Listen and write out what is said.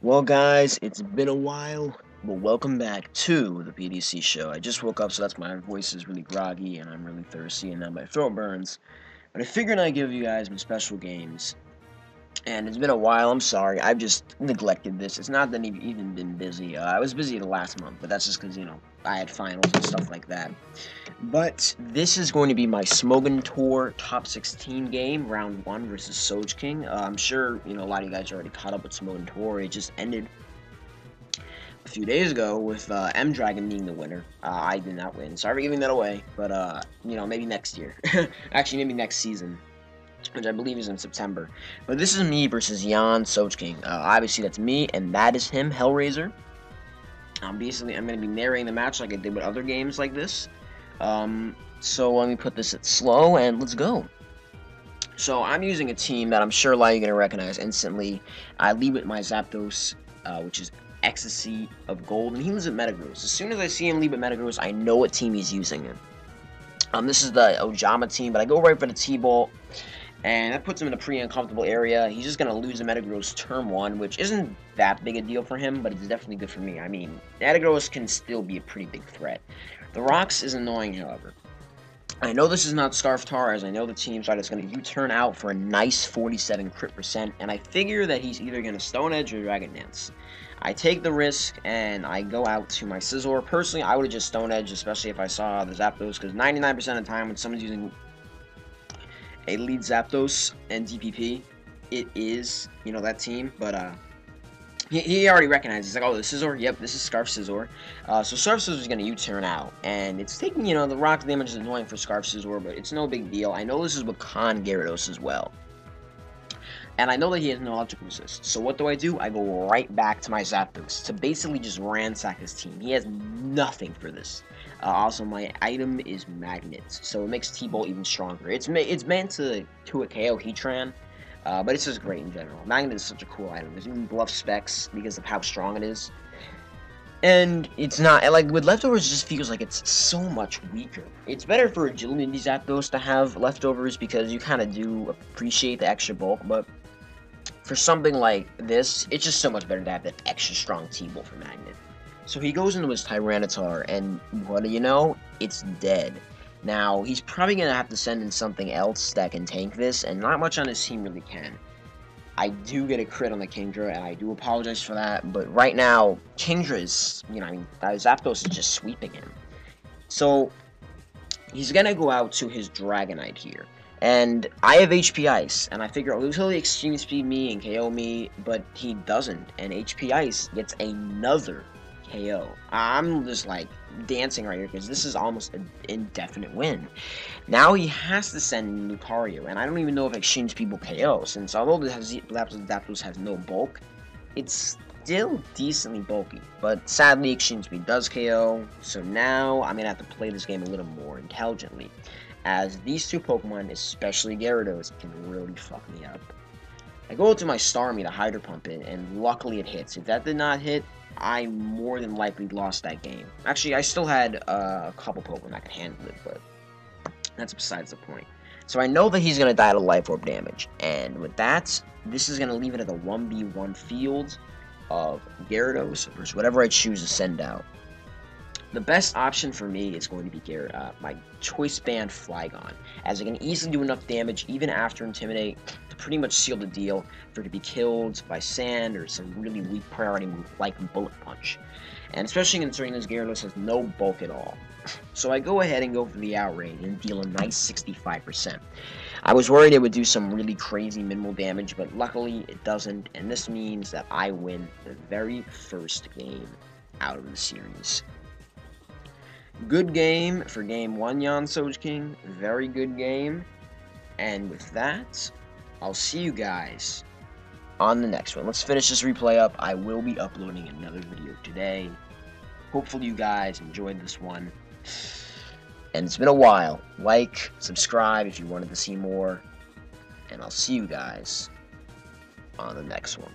Well, guys, it's been a while, but welcome back to the PDC show. I just woke up, so that's my voice is really groggy, and I'm really thirsty, and now my throat burns. But I figured I'd give you guys some special games. And it's been a while, I'm sorry, I've just neglected this. It's not that I've even been busy. I was busy the last month, but that's just because, I had finals and stuff like that. But this is going to be my Smogon Tour Top 16 game, Round 1 versus Sogeking. I'm sure, a lot of you guys are already caught up with Smogon Tour. It just ended a few days ago with M-Dragon being the winner. I did not win. Sorry for giving that away, but, maybe next year. Actually, maybe next season, which I believe is in September. But this is me versus yansogeking. Obviously, that's me, and that is him, Hellraiser. Basically, I'm going to be narrating the match like I did with other games like this. So let me put this at slow, and let's go. So I'm using a team that I'm sure a lot of you are going to recognize instantly. I lead with my Zapdos, which is Ecstasy of Gold, and he lives at Metagross. As soon as I see him leave at Metagross, I know what team he's using. This is the Ojama team, but I go right for the T-Ball, and that puts him in a pretty uncomfortable area. He's just going to lose a Metagross turn 1, which isn't that big a deal for him, but it's definitely good for me. I mean, Metagross can still be a pretty big threat. The Rocks is annoying, however. I know this is not Scarftar, as I know the team side is going to U-turn out for a nice 47 crit %, and I figure that he's either going to Stone Edge or Dragon Dance. I take the risk, and I go out to my Scizor. Personally, I would have just Stone Edge, especially if I saw the Zapdos, because 99% of the time when someone's using a lead Zapdos and DPP, it is, that team, but, he already recognizes, he's like, oh, the Scizor? Yep, this is Scarf Scizor. So Scarf Scizor is going to U-turn out, and it's taking, the rock damage is annoying for Scarf Scizor, but it's no big deal. I know this is with Con Gyarados as well. And I know that he has no electric resist. So what do? I go right back to my Zapdos to basically just ransack his team. He has nothing for this. Also, my item is Magnets, so it makes T-Bolt even stronger. It's meant to a KO Heatran, but it's just great in general. Magnet is such a cool item. There's even bluff specs because of how strong it is. And it's not, like, with Leftovers, it just feels like it's so much weaker. It's better for Agility Zapdos to have Leftovers because you kind of do appreciate the extra bulk, but for something like this, it's just so much better to have that extra strong T-Bolt for Magnet. So he goes into his Tyranitar, and what do you know? It's dead. Now, he's probably going to have to send in something else that can tank this, and not much on his team really can. I do get a crit on the Kingdra, and I do apologize for that, but right now, Kingdra is, Zapdos is just sweeping him. So, he's going to go out to his Dragonite here. And I have HP Ice, and I figure, oh, he'll Extreme Speed me and KO me, but he doesn't, and HP Ice gets another KO. I'm just, like, dancing right here, because this is almost an indefinite win. Now he has to send in Lucario, and I don't even know if Extreme Speed will KO, since although the Zapdos has no bulk, it's still decently bulky, but sadly Extreme Speed does KO, so now I'm going to have to play this game a little more intelligently, as these two Pokemon, especially Gyarados, can really fuck me up. I go to my Starmie to Hydro Pump it, and luckily it hits. If that did not hit, I more than likely lost that game. Actually, I still had a couple Pokemon that could handle it, but that's besides the point. So I know that he's going to die to Life Orb damage, and with that, this is going to leave it at a 1v1 field of Gyarados versus whatever I choose to send out. The best option for me is going to be my Choice Band Flygon, as it can easily do enough damage even after Intimidate to pretty much seal the deal for it to be killed by Sand or some really weak priority move like Bullet Punch. And especially considering this Gyarados has no bulk at all. So I go ahead and go for the outrage and deal a nice 65%. I was worried it would do some really crazy minimal damage, but luckily it doesn't, and this means that I win the very first game out of the series. Good game for game 1, yansogeking. Very good game. And with that, I'll see you guys on the next one. Let's finish this replay up. I will be uploading another video today. Hopefully you guys enjoyed this one. And it's been a while. Like, subscribe if you wanted to see more. And I'll see you guys on the next one.